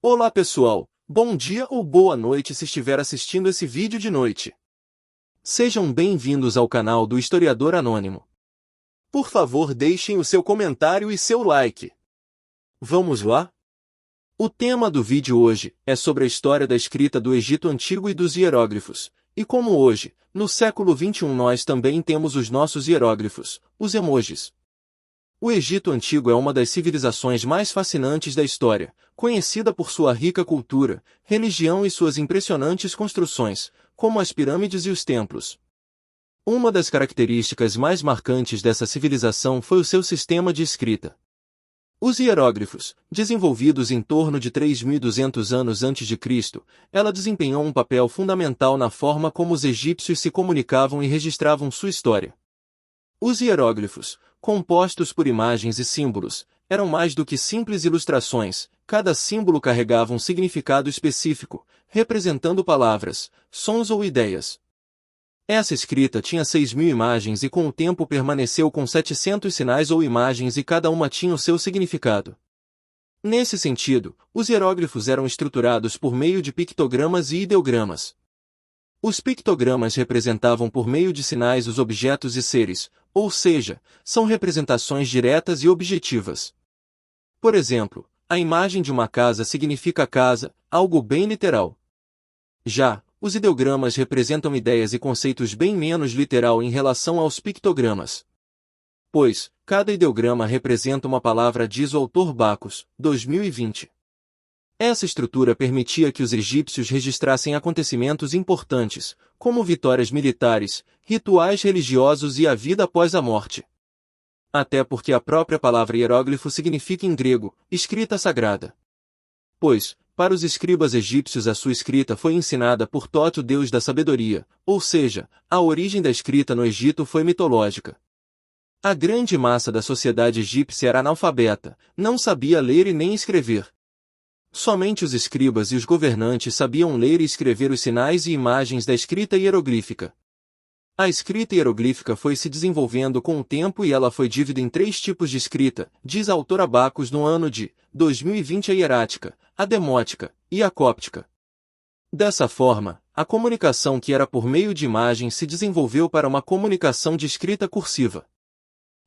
Olá pessoal, bom dia ou boa noite se estiver assistindo esse vídeo de noite. Sejam bem-vindos ao canal do Historiador Anônimo. Por favor, deixem o seu comentário e seu like. Vamos lá? O tema do vídeo hoje é sobre a história da escrita do Egito Antigo e dos hieróglifos, e como hoje, no século XXI nós também temos os nossos hieróglifos, os emojis. O Egito Antigo é uma das civilizações mais fascinantes da história, conhecida por sua rica cultura, religião e suas impressionantes construções, como as pirâmides e os templos. Uma das características mais marcantes dessa civilização foi o seu sistema de escrita. Os hieróglifos, desenvolvidos em torno de 3.200 anos antes de Cristo, ela desempenhou um papel fundamental na forma como os egípcios se comunicavam e registravam sua história. Os hieróglifos, compostos por imagens e símbolos, eram mais do que simples ilustrações, cada símbolo carregava um significado específico, representando palavras, sons ou ideias. Essa escrita tinha 6.000 imagens e com o tempo permaneceu com 700 sinais ou imagens e cada uma tinha o seu significado. Nesse sentido, os hieróglifos eram estruturados por meio de pictogramas e ideogramas. Os pictogramas representavam por meio de sinais os objetos e seres, ou seja, são representações diretas e objetivas. Por exemplo, a imagem de uma casa significa casa, algo bem literal. Já, os ideogramas representam ideias e conceitos bem menos literal em relação aos pictogramas. Pois, cada ideograma representa uma palavra, diz o autor Bacos, 2020. Essa estrutura permitia que os egípcios registrassem acontecimentos importantes, como vitórias militares, rituais religiosos e a vida após a morte. Até porque a própria palavra hieróglifo significa em grego, escrita sagrada. Pois, para os escribas egípcios a sua escrita foi ensinada por Thoth, o deus da sabedoria, ou seja, a origem da escrita no Egito foi mitológica. A grande massa da sociedade egípcia era analfabeta, não sabia ler e nem escrever. Somente os escribas e os governantes sabiam ler e escrever os sinais e imagens da escrita hieroglífica. A escrita hieroglífica foi se desenvolvendo com o tempo e ela foi dividida em 3 tipos de escrita, diz a autora Bacos no ano de 2020: a hierática, a demótica e a cóptica. Dessa forma, a comunicação que era por meio de imagens se desenvolveu para uma comunicação de escrita cursiva.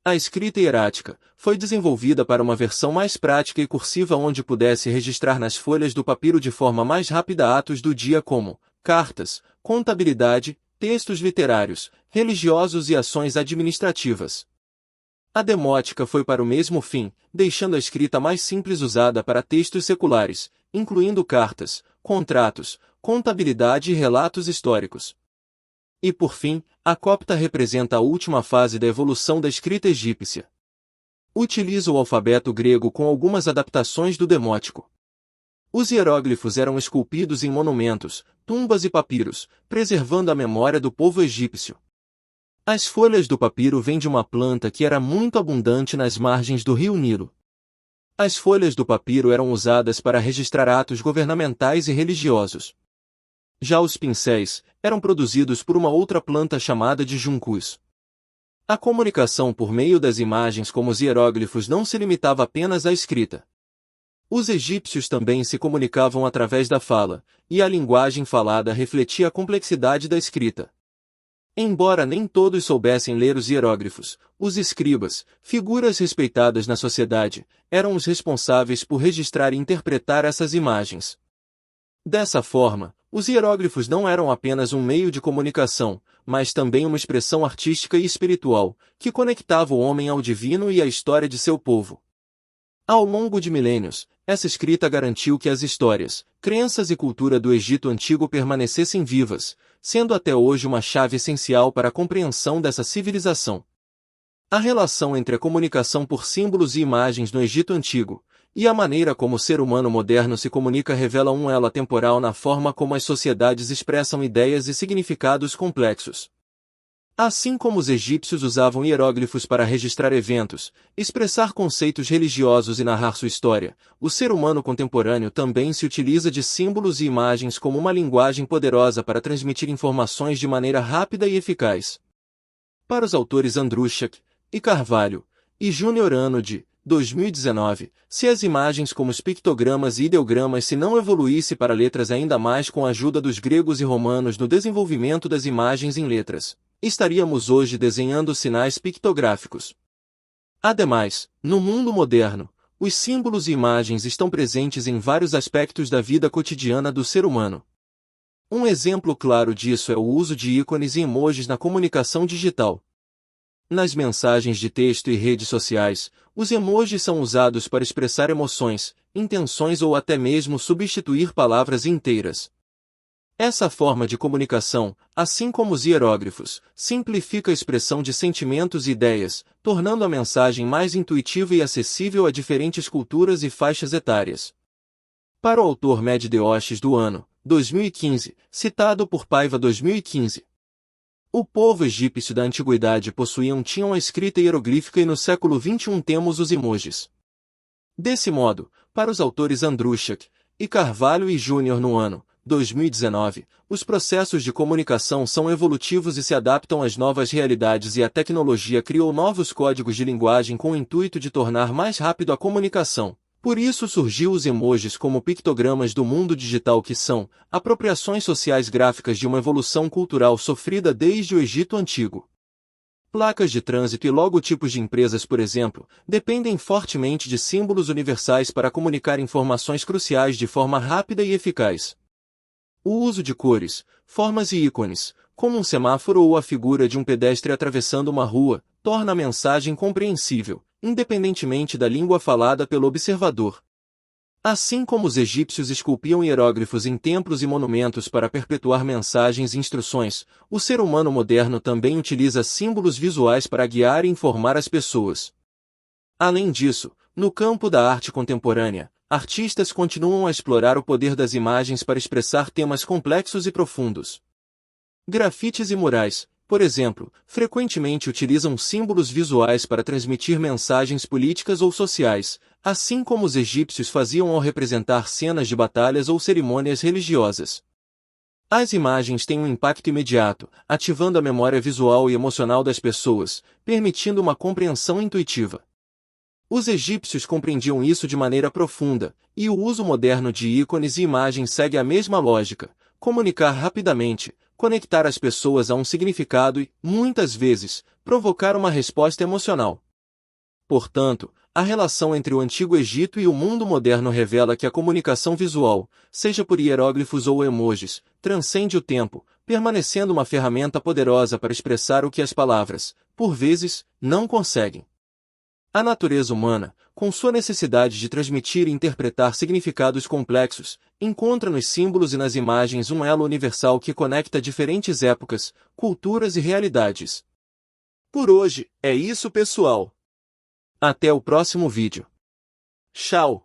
A escrita hierática foi desenvolvida para uma versão mais prática e cursiva onde pudesse registrar nas folhas do papiro de forma mais rápida atos do dia como cartas, contabilidade, textos literários, religiosos e ações administrativas. A demótica foi para o mesmo fim, deixando a escrita mais simples usada para textos seculares, incluindo cartas, contratos, contabilidade e relatos históricos. E por fim, a cópta representa a última fase da evolução da escrita egípcia. Utiliza o alfabeto grego com algumas adaptações do demótico. Os hieróglifos eram esculpidos em monumentos, tumbas e papiros, preservando a memória do povo egípcio. As folhas do papiro vêm de uma planta que era muito abundante nas margens do rio Nilo. As folhas do papiro eram usadas para registrar atos governamentais e religiosos. Já os pincéis eram produzidos por uma outra planta chamada de juncus. A comunicação por meio das imagens como os hieróglifos não se limitava apenas à escrita. Os egípcios também se comunicavam através da fala, e a linguagem falada refletia a complexidade da escrita. Embora nem todos soubessem ler os hieróglifos, os escribas, figuras respeitadas na sociedade, eram os responsáveis por registrar e interpretar essas imagens. Dessa forma, os hieróglifos não eram apenas um meio de comunicação, mas também uma expressão artística e espiritual, que conectava o homem ao divino e à história de seu povo. Ao longo de milênios, essa escrita garantiu que as histórias, crenças e cultura do Egito Antigo permanecessem vivas, sendo até hoje uma chave essencial para a compreensão dessa civilização. A relação entre a comunicação por símbolos e imagens no Egito Antigo, e a maneira como o ser humano moderno se comunica revela um elo temporal na forma como as sociedades expressam ideias e significados complexos. Assim como os egípcios usavam hieróglifos para registrar eventos, expressar conceitos religiosos e narrar sua história, o ser humano contemporâneo também se utiliza de símbolos e imagens como uma linguagem poderosa para transmitir informações de maneira rápida e eficaz. Para os autores Andruszak e Carvalho, e Júnior Ano de 2019, se as imagens como os pictogramas e ideogramas se não evoluísse para letras ainda mais com a ajuda dos gregos e romanos no desenvolvimento das imagens em letras, estaríamos hoje desenhando sinais pictográficos. Ademais, no mundo moderno, os símbolos e imagens estão presentes em vários aspectos da vida cotidiana do ser humano. Um exemplo claro disso é o uso de ícones e emojis na comunicação digital. Nas mensagens de texto e redes sociais, os emojis são usados para expressar emoções, intenções ou até mesmo substituir palavras inteiras. Essa forma de comunicação, assim como os hieróglifos, simplifica a expressão de sentimentos e ideias, tornando a mensagem mais intuitiva e acessível a diferentes culturas e faixas etárias. Para o autor Med Deoches do ano 2015, citado por Paiva 2015. O povo egípcio da antiguidade tinha uma escrita hieroglífica e no século XXI temos os emojis. Desse modo, para os autores Andruchak e Carvalho e Júnior no ano 2019, os processos de comunicação são evolutivos e se adaptam às novas realidades e a tecnologia criou novos códigos de linguagem com o intuito de tornar mais rápido a comunicação. Por isso surgiu os emojis como pictogramas do mundo digital que são apropriações sociais gráficas de uma evolução cultural sofrida desde o Egito Antigo. Placas de trânsito e logotipos de empresas, por exemplo, dependem fortemente de símbolos universais para comunicar informações cruciais de forma rápida e eficaz. O uso de cores, formas e ícones, como um semáforo ou a figura de um pedestre atravessando uma rua, torna a mensagem compreensível, independentemente da língua falada pelo observador. Assim como os egípcios esculpiam hieróglifos em templos e monumentos para perpetuar mensagens e instruções, o ser humano moderno também utiliza símbolos visuais para guiar e informar as pessoas. Além disso, no campo da arte contemporânea, artistas continuam a explorar o poder das imagens para expressar temas complexos e profundos. Grafites e murais, por exemplo, frequentemente utilizam símbolos visuais para transmitir mensagens políticas ou sociais, assim como os egípcios faziam ao representar cenas de batalhas ou cerimônias religiosas. As imagens têm um impacto imediato, ativando a memória visual e emocional das pessoas, permitindo uma compreensão intuitiva. Os egípcios compreendiam isso de maneira profunda, e o uso moderno de ícones e imagens segue a mesma lógica: comunicar rapidamente, conectar as pessoas a um significado e, muitas vezes, provocar uma resposta emocional. Portanto, a relação entre o Antigo Egito e o mundo moderno revela que a comunicação visual, seja por hieróglifos ou emojis, transcende o tempo, permanecendo uma ferramenta poderosa para expressar o que as palavras, por vezes, não conseguem. A natureza humana, com sua necessidade de transmitir e interpretar significados complexos, encontra nos símbolos e nas imagens um elo universal que conecta diferentes épocas, culturas e realidades. Por hoje, é isso, pessoal. Até o próximo vídeo. Tchau!